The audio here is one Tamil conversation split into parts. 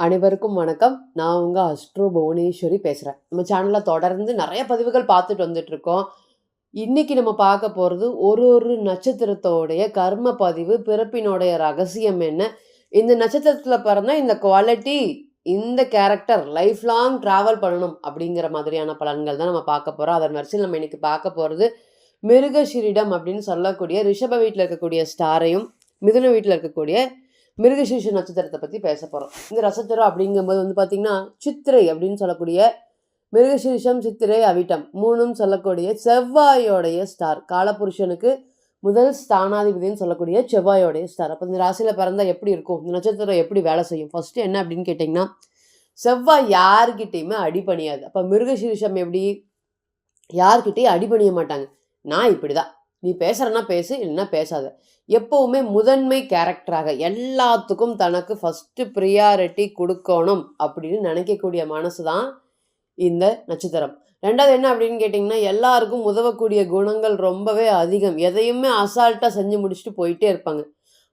அனைவருக்கும் வணக்கம். நான் உங்க அஸ்ட்ரோ புவனேஸ்வரி பேசுறேன். நம்ம சேனல்ல தொடர்ந்து நெறைய பதிவுகள் பார்த்துட்டு வந்துட்டுருக்கோம். இன்னைக்கு நம்ம பார்க்க போறது ஒரு நட்சத்திரத்தோடைய கர்ம பதிவு, பிறப்பினுடைய ரகசியம் என்ன? இந்த நட்சத்திரத்தில பிறந்தா இந்த குவாலிட்டி, இந்த கேரக்டர் லைஃப் லாங் டிராவல் பண்ணணும் அப்படிங்கிற மாதிரியான பலன்கள் தான் நம்ம பார்க்க போறோம். அதன் வரிசையில் நம்ம இன்னைக்கு பார்க்க போறது மிருகஷிரிடம் அப்படின்னு சொல்லக்கூடிய ரிஷப வீட்ல இருக்கக்கூடிய ஸ்டாரையும், மிதுன வீட்ல இருக்கக்கூடிய மிருகசீரிஷ நட்சத்திரத்தை பற்றி பேச போகிறோம். இந்த நட்சத்திரம் அப்படிங்கும்போது வந்து பார்த்திங்கன்னா சித்திரை அப்படின்னு சொல்லக்கூடிய மிருகசீரிஷம், சித்திரை, அவிட்டம் மூணும் சொல்லக்கூடிய செவ்வாயோடைய ஸ்டார். காலபுருஷனுக்கு முதல் ஸ்தானாதிபதினு சொல்லக்கூடிய செவ்வாயோடைய ஸ்டார். அப்போ இந்த ராசியில் பிறந்தால் எப்படி இருக்கும், இந்த நட்சத்திரம் எப்படி வேலை செய்யும்? ஃபஸ்ட்டு என்ன அப்படின்னு கேட்டிங்கன்னா, செவ்வாய் யார்கிட்டையுமே அடிபணியாது. அப்போ மிருகசீரிஷம் எப்படி, யார்கிட்டையும் அடிபணிய மாட்டாங்க. நான் இப்படி தான், நீ பேசுகிறன்னா பேசு, இல்லைன்னா பேசாத. எப்போவுமே முதன்மை கேரக்டராக எல்லாத்துக்கும் தனக்கு ஃபஸ்ட்டு ப்ரியாரிட்டி கொடுக்கணும் அப்படின்னு நினைக்கக்கூடிய மனசு தான் இந்த நட்சத்திரம். ரெண்டாவது என்ன அப்படின்னு கேட்டிங்கன்னா, எல்லாருக்கும் உதவக்கூடிய குணங்கள் ரொம்பவே அதிகம். எதையுமே அசால்ட்டாக செஞ்சு முடிச்சுட்டு போயிட்டே இருப்பாங்க.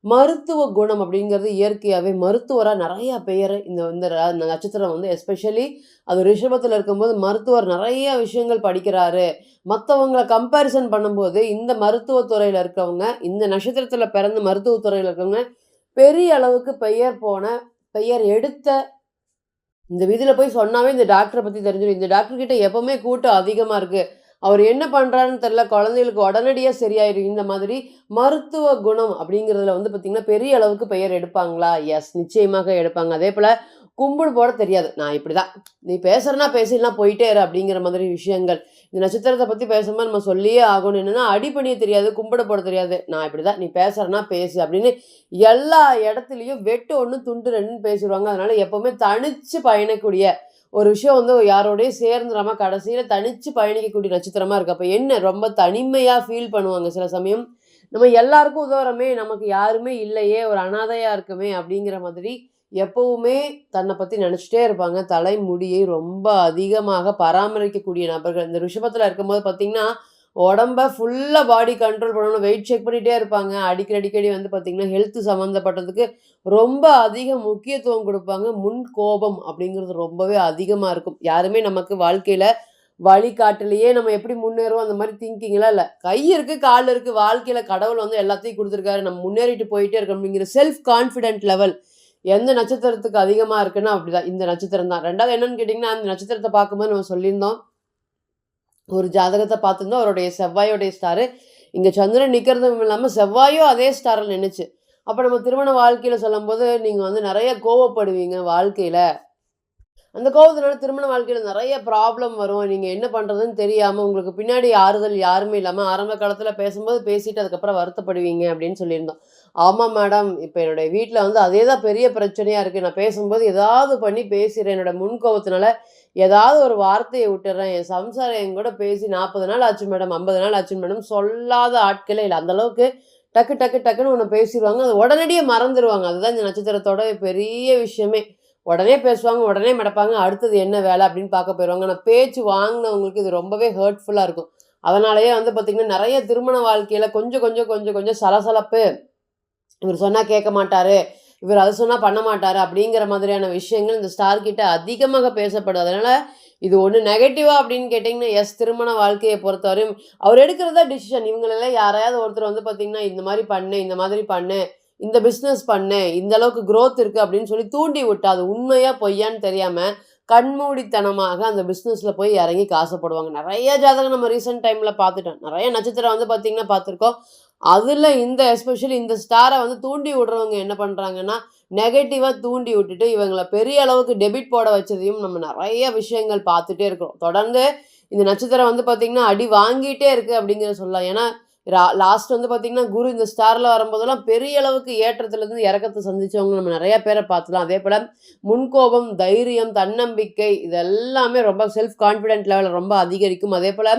மருத்துவ குணம் அப்படிங்கிறது இயற்கையாகவே மருத்துவராக நிறைய பெயர் இந்த நட்சத்திரம் வந்து எஸ்பெஷலி அது ரிஷபத்தில் இருக்கும்போது மருத்துவர் நிறைய விஷயங்கள் படிக்கிறாரு. மற்றவங்களை கம்பேரிசன் பண்ணும்போது இந்த மருத்துவத்துறையில் இருக்கவங்க, இந்த நட்சத்திரத்தில் பிறந்த மருத்துவத்துறையில் இருக்கவங்க பெரிய அளவுக்கு பெயர் எடுத்த இந்த விதியில் போய் சொன்னாவே இந்த டாக்டரை பற்றி தெரிஞ்சிடும். இந்த டாக்டர்கிட்ட எப்போவுமே கூட்டம் அதிகமாக இருக்குது, அவர் என்ன பண்ணுறாருன்னு தெரில, குழந்தைகளுக்கு உடனடியாக சரியாயிடும். இந்த மாதிரி மருத்துவ குணம் அப்படிங்கிறதுல வந்து பார்த்திங்கன்னா பெரிய அளவுக்கு பெயர் எடுப்பாங்களா? எஸ், நிச்சயமாக எடுப்பாங்க. அதே போல் கும்பிடு போட தெரியாது. நான் இப்படி தான், நீ பேசுகிறனா பேசிடலாம், போயிட்டே இரு அப்படிங்கிற மாதிரி விஷயங்கள். இந்த நட்சத்திரத்தை பற்றி பேசும்போது நம்ம சொல்லியே ஆகணும். என்னென்னா அடிப்பணிய தெரியாது, கும்பிட போட தெரியாது. நான் இப்படி தான், நீ பேசுகிறனா பேசு அப்படின்னு எல்லா இடத்துலையும் வெட்டு ஒன்று துண்டு ரெண்டுன்னு பேசிடுவாங்க. அதனால் எப்போவுமே தனித்து பயணக்கூடிய ஒரு விஷயம் வந்து யாரோடையும் சேர்ந்துடாமல் கடைசியில் தனித்து பயணிக்கக்கூடிய நட்சத்திரமாக இருக்குது. அப்போ என்ன ரொம்ப தனிமையாக ஃபீல் பண்ணுவாங்க சில சமயம். நம்ம எல்லாருக்கும் உதவுறோமே, நமக்கு யாருமே இல்லையே, ஒரு அனாதையாக இருக்குமே அப்படிங்கிற மாதிரி எப்போவுமே தன்னை பற்றி நினச்சிட்டே இருப்பாங்க. தலைமுடியை ரொம்ப அதிகமாக பராமரிக்கக்கூடிய நபர்கள். இந்த ரிஷபத்தில் இருக்கும்போது பார்த்திங்கன்னா உடம்ப ஃபுல்லாக பாடி கண்ட்ரோல் பண்ணணும், வெயிட் செக் பண்ணிகிட்டே இருப்பாங்க. அடிக்கடி வந்து பார்த்திங்கன்னா ஹெல்த் சம்மந்தப்பட்டதுக்கு ரொம்ப அதிக முக்கியத்துவம் கொடுப்பாங்க. முன் கோபம் அப்படிங்கிறது ரொம்பவே அதிகமாக இருக்கும். யாருமே நமக்கு வாழ்க்கையில் வழிகாட்டிலேயே நம்ம எப்படி முன்னேறுவோம் அந்த மாதிரி திங்கிங்லாம் இல்லை. கை இருக்குது, கால் இருக்குது, வாழ்க்கையில் கடவுள் வந்து எல்லாத்தையும் கொடுத்துருக்காரு, நம்ம முன்னேறிட்டு போயிட்டே இருக்கோம் அப்படிங்கிற செல்ஃப் கான்ஃபிடென்ட் லெவல் எந்த நட்சத்திரத்துக்கு அதிகமாக இருக்குன்னா அப்படிதான் இந்த நட்சத்திரம் தான். ரெண்டாவது என்னன்னு கேட்டிங்கன்னா, அந்த நட்சத்திரத்தை பார்க்கும்போது நம்ம சொல்லியிருந்தோம், ஒரு ஜாதகத்தை பார்த்துருந்தோம், அவருடைய செவ்வாயோடைய ஸ்டாரு இங்கே சந்திரன் நிற்கிறதும் இல்லாமல் செவ்வாயும் அதே ஸ்டாரில் நின்றுச்சு. அப்போ நம்ம திருமண வாழ்க்கையில் சொல்லும்போது நீங்கள் வந்து நிறைய கோவப்படுவீங்க வாழ்க்கையில். அந்த கோவத்தினால திருமண வாழ்க்கையில் நிறைய ப்ராப்ளம் வரும். நீங்கள் என்ன பண்ணுறதுன்னு தெரியாமல் உங்களுக்கு பின்னாடி ஆறுதல் யாருமே இல்லாமல் ஆரம்ப காலத்தில் பேசும்போது பேசிட்டு அதுக்கப்புறம் வருத்தப்படுவீங்க அப்படின்னு சொல்லியிருந்தோம். ஆமாம் மேடம், இப்போ என்னுடைய வீட்டில் வந்து அதே தான் பெரிய பிரச்சனையாக இருக்குது. நான் பேசும்போது ஏதாவது பண்ணி பேசிடுறேன். என்னோடய முன்கோபத்தினால ஏதாவது ஒரு வார்த்தையை விட்டுறேன். என் சம்சாரம் என் கூட பேசி 40 நாள் ஆச்சு மேடம், 50 நாள் ஆச்சு மேடம், சொல்லாத ஆட்களே இல்லை. அந்தளவுக்கு டக்குன்னு ஒன்று பேசிடுவாங்க, அது உடனடியாக மறந்துடுவாங்க. அதுதான் இந்த நட்சத்திரத்தோட பெரிய விஷயமே. உடனே பேசுவாங்க, உடனே மடப்பாங்க, அடுத்தது என்ன வேலை அப்படின்னு பார்க்க போயிடுவாங்க. ஆனால் பேச்சு வாங்கினவங்களுக்கு இது ரொம்பவே ஹர்ட்ஃபுல்லாக இருக்கும். அதனாலேயே வந்து பார்த்திங்கன்னா நிறைய திருமண வாழ்க்கையில் கொஞ்சம் சலசலப்பு. இவர் சொன்னால் கேட்க மாட்டார், இவர் அது சொன்னால் பண்ண மாட்டார் அப்படிங்கிற மாதிரியான விஷயங்கள் இந்த ஸ்டார் கிட்ட அதிகமாக பேசப்படுது. அதனால் இது ஒன்று நெகட்டிவாக அப்படின்னு கேட்டிங்கன்னா, எஸ், திருமண வாழ்க்கையை பொறுத்தவரையும் அவர் எடுக்கிறதா டிசிஷன். இவங்களெல்லாம் யாரையாவது ஒருத்தர் வந்து பார்த்திங்கன்னா இந்த மாதிரி பண்ணு, இந்த பிஸ்னஸ் பண்ணு, இந்த அளவுக்கு க்ரோத் இருக்குது அப்படின்னு சொல்லி தூண்டி விட்டு அது உண்மையாக பொய்யான்னு தெரியாமல் கண்மூடித்தனமாக அந்த பிஸ்னஸில் போய் இறங்கி காசப்படுவாங்க. நிறைய ஜாதகம் நம்ம ரீசெண்ட் டைமில் பார்த்துட்டோம். நிறைய நட்சத்திரம் வந்து பார்த்திங்கன்னா பார்த்துருக்கோம். அதில் எஸ்பெஷலி இந்த ஸ்டாரை வந்து தூண்டி விடுறவங்க என்ன பண்ணுறாங்கன்னா, நெகட்டிவாக தூண்டி விட்டுட்டு இவங்களை பெரிய அளவுக்கு டெபிட் போட வச்சதையும் நம்ம நிறைய விஷயங்கள் பார்த்துட்டே இருக்கிறோம். தொடர்ந்து இந்த நட்சத்திரம் வந்து பார்த்திங்கன்னா அடி வாங்கிட்டே இருக்குது அப்படிங்கிறத சொல்லலாம். ஏன்னா லாஸ்ட் வந்து பார்த்திங்கன்னா குரு இந்த ஸ்டாரில் வரும்போதெல்லாம் பெரிய அளவுக்கு ஏற்றத்துலேருந்து இறக்கத்தை சந்தித்தவங்க நம்ம நிறையா பேரை பார்த்துலாம். அதே போல் முன்கோபம், தைரியம், தன்னம்பிக்கை இதெல்லாமே ரொம்ப செல்ஃப் கான்ஃபிடென்ட் லெவலில் ரொம்ப அதிகரிக்கும். அதே போல்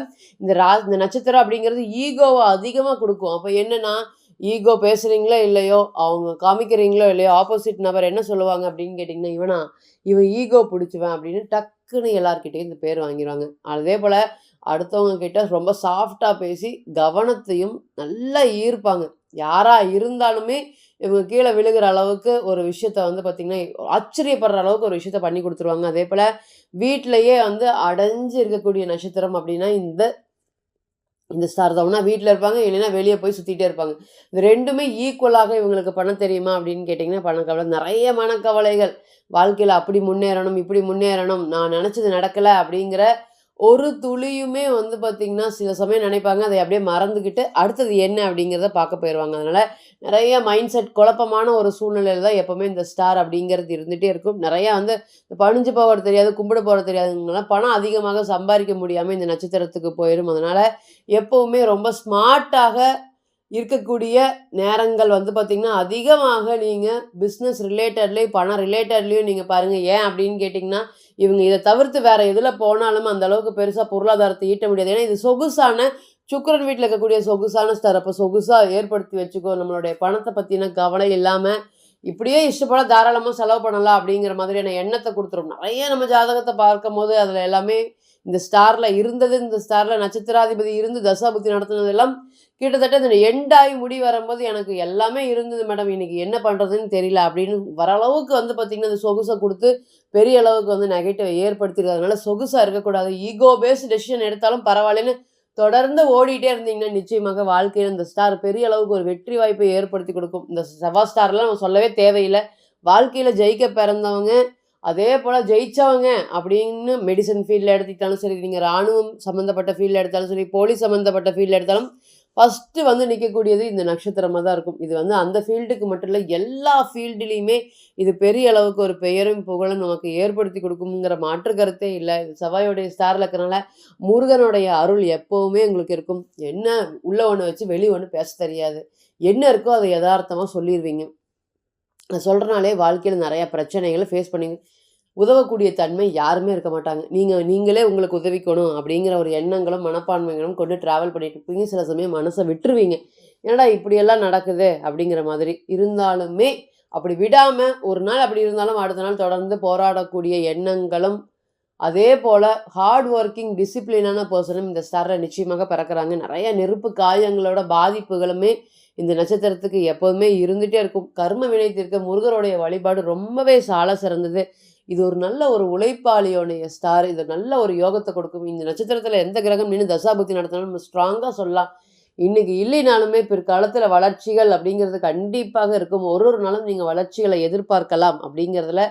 இந்த நட்சத்திரம் அப்படிங்கிறது ஈகோவை அதிகமாக கொடுக்கும். அப்போ என்னென்னா, ஈகோ பேசுகிறீங்களோ இல்லையோ, அவங்க காமிக்கிறீங்களோ இல்லையோ, ஆப்போசிட் நபர் என்ன சொல்லுவாங்க அப்படின்னு கேட்டிங்கன்னா, இவன் ஈகோ பிடிச்சுவேன் அப்படின்னு டக்குன்னு எல்லார்கிட்டையும் இந்த பேர் வாங்கிடுவாங்க. அதே போல் அடுத்தவங்க கிட்ட ரொம்ப சாஃப்டாக பேசி கவனத்தையும் நல்லா ஈர்ப்பாங்க. யாரா இருந்தாலுமே இவங்க கீழ விழுகிற அளவுக்கு ஒரு விஷயத்த வந்து பார்த்தீங்கன்னா, ஆச்சரியப்படுற அளவுக்கு ஒரு விஷயத்த பண்ணி குடுத்துருவாங்க. அதேபோல வீட்லயே வந்து அடைஞ்சு இருக்கக்கூடிய நட்சத்திரம் அப்டின்னா, இந்த இந்த ஸ்டார் தான். ஒண்ணா வீட்ல இருப்பாங்க, இல்லைன்னா வெளிய போய் சுத்திட்டே இருப்பாங்க. இது 2மே ஈக்குவலாக இவங்களுக்கு பண்ண தெரியுமா அப்படின்னு கேட்டீங்கன்னா, பண்ண நெறைய மனக்கவலைகள். வாழ்க்கையில அப்படி முன்னேறணும், இப்படி முன்னேறணும், நான் நெனச்சது நடக்கல அப்படிங்கிற ஒரு துளியுமே வந்து பார்த்தீங்கன்னா, சில சமயம் நெனைப்பாங்க. அதை அப்படியே மறந்துகிட்டு, அடுத்தது என்ன அப்படிங்கிறத பார்க்க போயிருவாங்க. அதனால நெறைய மைண்ட் செட் குழப்பமான ஒரு சூழ்நிலையில தான் எப்பவுமே இந்த ஸ்டார் அப்படிங்கிறது இருந்துட்டே இருக்கும். நெறையா வந்து பணிஞ்சு போவது தெரியாது, கும்பிட போறது தெரியாதவங்கலாம் பணம் அதிகமாக சம்பாரிக்க முடியாம இந்த நட்சத்திரத்துக்கு போயிரும். அதனால எப்பவுமே ரொம்ப ஸ்மார்ட்டாக இருக்கக்கூடிய நேரங்கள் வந்து பார்த்தீங்கன்னா, அதிகமாக நீங்க பிசினஸ் ரிலேட்டட்லயும், பணம் ரிலேட்டட்லயும் நீங்க பாருங்க. ஏன் அப்படின்னு கேட்டீங்கன்னா, இவங்க இத தவிர்த்து வேற எதுல போனாலும் அந்த அளவுக்கு பெருசா பொருளாதாரத்த ஈட்ட முடியாது. ஏன்னா, இது சொகுசான சுக்கிரன் வீட்ல இருக்கக்கூடிய சொகுசான ஸ்டார். அப்ப சொகுசா ஏற்படுத்தி வச்சுக்கோ. நம்மளுடைய பணத்த பத்தின கவலை இல்லாம, இப்படியே இஷ்டப்போல தாராளமா செலவு பண்ணலாம் அப்படிங்கிற மாதிரியான எண்ணத்த குடுத்துரும். நெறைய நம்ம ஜாதகத்த பார்க்கும்போது, அதுல எல்லாமே இந்த ஸ்டார்ல இருந்தது, இந்த ஸ்டார்ல நட்சத்திராதிபதி இருந்து தசாபுத்தி நடத்துனதெல்லாம் கிட்டத்தட்ட இந்த எண்ட் ஆயி முடி வரும்போது, எனக்கு எல்லாமே இருந்தது மேடம். இன்னைக்கு என்ன பண்றதுன்னு தெரியல அப்படின்னு வர அளவுக்கு வந்து பார்த்தீங்கன்னா, இந்த சொகுச குடுத்து பெரிய அளவுக்கு வந்து நெகட்டிவ் ஏற்படுத்திருது. அதனால சொகுசா இருக்கக்கூடாது. ஈகோ பேஸ்ட் டெசிஷன் எடுத்தாலும் பரவாயில்லன்னு தொடர்ந்து ஓடிட்டே இருந்தீங்கன்னா, நிச்சயமாக வாழ்க்கையில இந்த ஸ்டார் பெரிய அளவுக்கு ஒரு வெற்றி வாய்ப்பை ஏற்படுத்தி குடுக்கும். இந்த செவ்வாய் ஸ்டார்லாம் நம்ம சொல்லவே தேவையில்ல. வாழ்க்கையில ஜெயிக்க பிறந்தவங்க, அதே போல ஜெயிச்சவங்க அப்படின்னு மெடிசின் ஃபீல்ட்ல எடுத்துக்கிட்டாலும் சரி, நீங்க ராணுவம் சம்மந்தப்பட்ட ஃபீல்ட்ல எடுத்தாலும் சரி, போலீஸ் சம்மந்தப்பட்ட ஃபீல்ட்ல எடுத்தாலும், ஃபர்ஸ்ட்டு வந்து நிக்கக்கூடியது இந்த நட்சத்திரமா தான் இருக்கும். இது வந்து அந்த ஃபீல்டுக்கு மட்டும் இல்ல, எல்லா ஃபீல்டுலயுமே இது பெரிய அளவுக்கு ஒரு பெயரும், புகழும் நமக்கு ஏற்படுத்தி குடுக்கும்ங்கிற மாற்று கருத்தே இல்ல. இது செவ்வாயோடைய ஸ்டார்ல இருக்கனால, முருகனுடைய அருள் எப்பவுமே உங்களுக்கு இருக்கும். என்ன உள்ள ஒண்ணு வச்சு வெளிய ஒண்ணு பேச தெரியாது. என்ன இருக்கோ அத எதார்த்தமா சொல்லிருவீங்க. நான் சொல்றனாலே வாழ்க்கையில நெறைய பிரச்சனைகள ஃபேஸ் பண்ணி உதவக்கூடிய தன்மை யாருமே இருக்க மாட்டாங்க. நீங்களே உங்களுக்கு உதவிக்கணும் அப்படிங்கிற ஒரு எண்ணங்களும், மனப்பான்மைகளும் கொண்டு டிராவல் பண்ணிட்டு இருப்பீங்க. சில சமயம் மனச விட்டுருவீங்க. என்னடா இப்படியெல்லாம் நடக்குது அப்படிங்கிற மாதிரி. இருந்தாலுமே அப்படி விடாம ஒரு நாள் அப்படி இருந்தாலும் அடுத்த நாள் தொடர்ந்து போராடக்கூடிய எண்ணங்களும், அதே போல ஹார்ட் ஒர்க்கிங் டிசிப்ளினான பெர்சனும் இந்த ஸ்டார்ல நிச்சயமாக பிறக்குறாங்க. நெறைய நெருப்பு காயங்களோட பாதிப்புகளுமே இந்த நட்சத்திரத்துக்கு எப்போதுமே இருந்துட்டே இருக்கும். கர்ம வினை தீர்க்க முருகருடைய வழிபாடு ரொம்பவே சால சிறந்தது. இது ஒரு நல்ல ஒரு உழைப்பாளியோடைய ஸ்டார். இது நல்ல ஒரு யோகத்த கொடுக்கும். இந்த நட்சத்திரத்தில எந்த கிரகம் நின்னு தசாபுத்தி நடத்தினாலும் நம்ம ஸ்ட்ராங்கா சொல்லலாம். இன்னைக்கு இல்லைனாலுமே பிற்காலத்தில வளர்ச்சிகள் அப்படிங்கிறது கண்டிப்பாக இருக்கும். ஒரு ஒரு நாளும் நீங்க வளர்ச்சிகள எதிர்பார்க்கலாம் அப்படிங்கிறதுல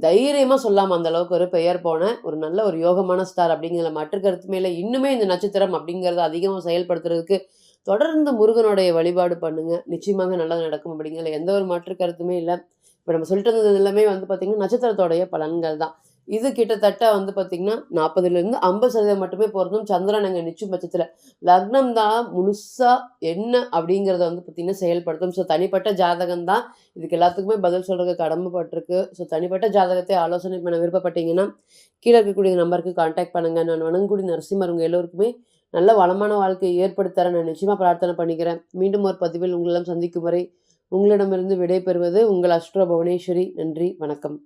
தைரியமா சொல்லாம அந்த அளவுக்கு ஒரு பெயர் போன ஒரு நல்ல ஒரு யோகமான ஸ்டார் அப்படிங்கிறதுல மாற்று கருத்துமே இல்ல. இன்னுமே இந்த நட்சத்திரம் அப்படிங்கிறத அதிகமா செயல்படுத்துறதுக்கு தொடர்ந்து முருகனுடைய வழிபாடு பண்ணுங்க. நிச்சயமாக நல்லது நடக்கும் அப்படிங்கிறதுல எந்த ஒரு மாற்று கருத்துமே இல்ல. இப்ப நம்ம சொல்லிட்டு இருந்தது எல்லாமே வந்து பார்த்தீங்கன்னா, நட்சத்திரத்தோடைய பலன்கள் தான். இது கிட்டத்தட்ட வந்து பார்த்தீங்கன்னா, 40லிருந்து 50% மட்டுமே பொருந்தும். சந்திரன் அங்க நிச்சும் பட்சத்தில. லக்னம் தான் முழுசா என்ன அப்படிங்கிறத வந்து பார்த்தீங்கன்னா செயல்படுத்தும். ஸோ தனிப்பட்ட ஜாதகம் தான் இதுக்கு எல்லாத்துக்குமே பதில் சொல்றதுக்கு கடமைப்பட்டிருக்கு. ஸோ தனிப்பட்ட ஜாதகத்தை ஆலோசனை பண்ண விருப்பப்பட்டீங்கன்னா, கீழ இருக்கக்கூடிய நம்பருக்கு கான்டாக்ட் பண்ணுங்க. நான் வணங்கக்கூடிய நரசிம்மர் உங்க எல்லோருக்குமே நல்ல வளமான வாழ்க்கையை ஏற்படுத்தி தர நான் நிச்சயமா பிரார்த்தனை பண்ணிக்கிறேன். மீண்டும் ஒரு பதிவில் உங்களெல்லாம் சந்திக்கும் வரை உங்களிடமிருந்து விடை பெறுவது உங்கள் அஸ்ட்ரோ புவனேஸ்வரி. நன்றி, வணக்கம்.